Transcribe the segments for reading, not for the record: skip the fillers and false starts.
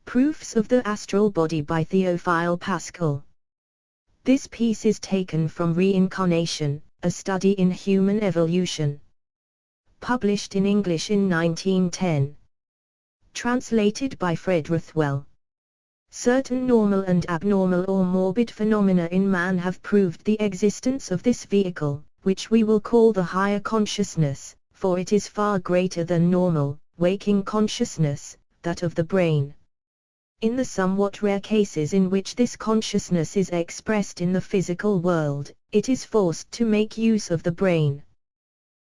Proofs of the Astral Body by Theophile Pascal. This piece is taken from Reincarnation, a Study in Human Evolution. Published in English in 1910. Translated by Fred Rothwell. Certain normal and abnormal or morbid phenomena in man have proved the existence of this vehicle, which we will call the higher consciousness, for it is far greater than normal, waking consciousness, that of the brain. In the somewhat rare cases in which this consciousness is expressed in the physical world, it is forced to make use of the brain.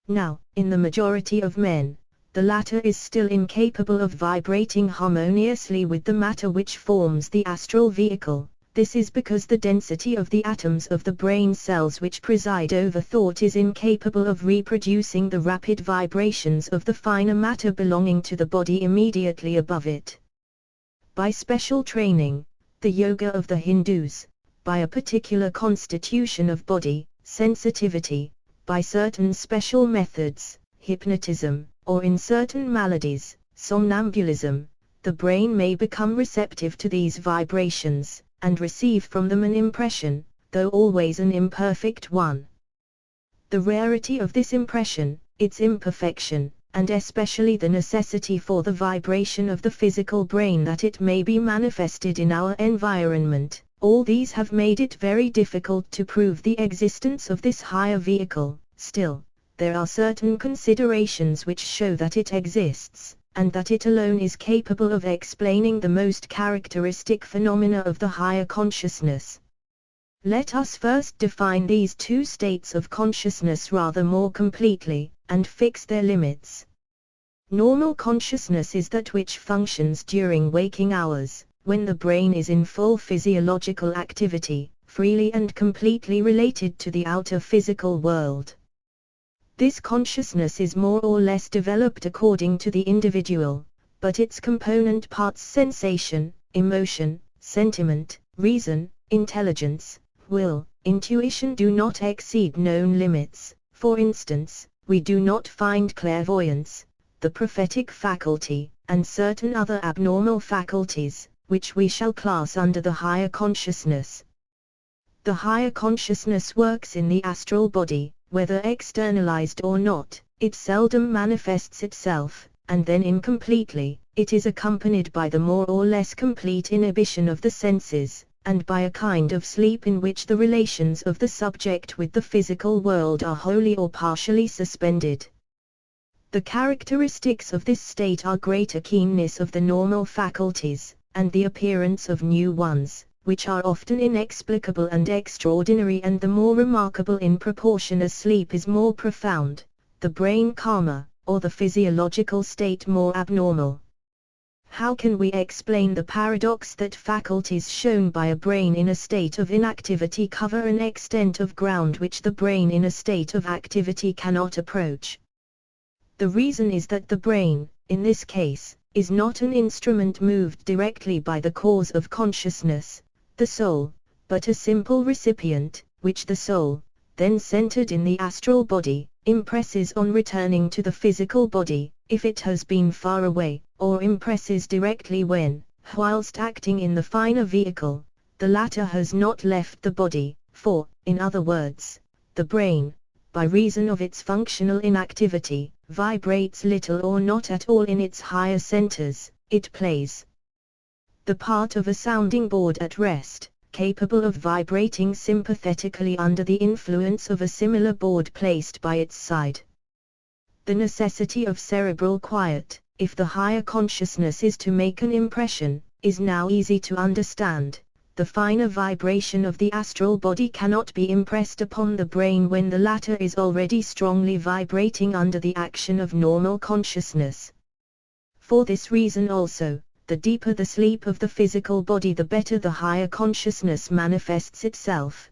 Now, in the majority of men, the latter is still incapable of vibrating harmoniously with the matter which forms the astral vehicle. This is because the density of the atoms of the brain cells which preside over thought is incapable of reproducing the rapid vibrations of the finer matter belonging to the body immediately above it. By special training, the yoga of the Hindus, by a particular constitution of body, sensitivity, by certain special methods, hypnotism, or in certain maladies, somnambulism, the brain may become receptive to these vibrations, and receive from them an impression, though always an imperfect one. The rarity of this impression, its imperfection, and especially the necessity for the vibration of the physical brain that it may be manifested in our environment, all these have made it very difficult to prove the existence of this higher vehicle. Still, there are certain considerations which show that it exists, and that it alone is capable of explaining the most characteristic phenomena of the higher consciousness. Let us first define these two states of consciousness rather more completely, and fix their limits. Normal consciousness is that which functions during waking hours, when the brain is in full physiological activity, freely and completely related to the outer physical world. This consciousness is more or less developed according to the individual, but its component parts sensation, emotion, sentiment, reason, intelligence, will, intuition do not exceed known limits. For instance, we do not find clairvoyance, the prophetic faculty, and certain other abnormal faculties, which we shall class under the higher consciousness. The higher consciousness works in the astral body. Whether externalized or not, it seldom manifests itself, and then incompletely. It is accompanied by the more or less complete inhibition of the senses, and by a kind of sleep in which the relations of the subject with the physical world are wholly or partially suspended. The characteristics of this state are greater keenness of the normal faculties, and the appearance of new ones, which are often inexplicable and extraordinary, and the more remarkable in proportion as sleep is more profound, the brain calmer, or the physiological state more abnormal. How can we explain the paradox that faculties shown by a brain in a state of inactivity cover an extent of ground which the brain in a state of activity cannot approach? The reason is that the brain, in this case, is not an instrument moved directly by the cause of consciousness, the soul, but a simple recipient, which the soul, then centered in the astral body, impresses on returning to the physical body, if it has been far away, or impresses directly when, whilst acting in the finer vehicle, the latter has not left the body, for, in other words, the brain, by reason of its functional inactivity, vibrates little or not at all in its higher centers. It plays the part of a sounding board at rest, capable of vibrating sympathetically under the influence of a similar board placed by its side. The necessity of cerebral quiet, if the higher consciousness is to make an impression, is now easy to understand. The finer vibration of the astral body cannot be impressed upon the brain when the latter is already strongly vibrating under the action of normal consciousness. For this reason also, the deeper the sleep of the physical body, the better the higher consciousness manifests itself.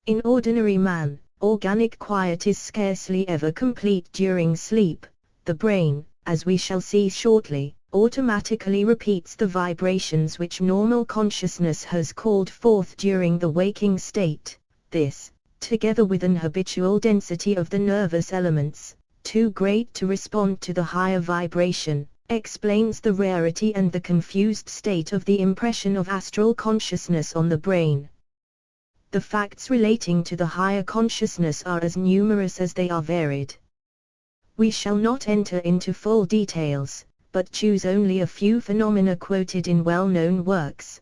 In ordinary man, organic quiet is scarcely ever complete during sleep. The brain, as we shall see shortly, automatically repeats the vibrations which normal consciousness has called forth during the waking state. This, together with an habitual density of the nervous elements, too great to respond to the higher vibration, explains the rarity and the confused state of the impression of astral consciousness on the brain. The facts relating to the higher consciousness are as numerous as they are varied. We shall not enter into full details, but choose only a few phenomena quoted in well-known works,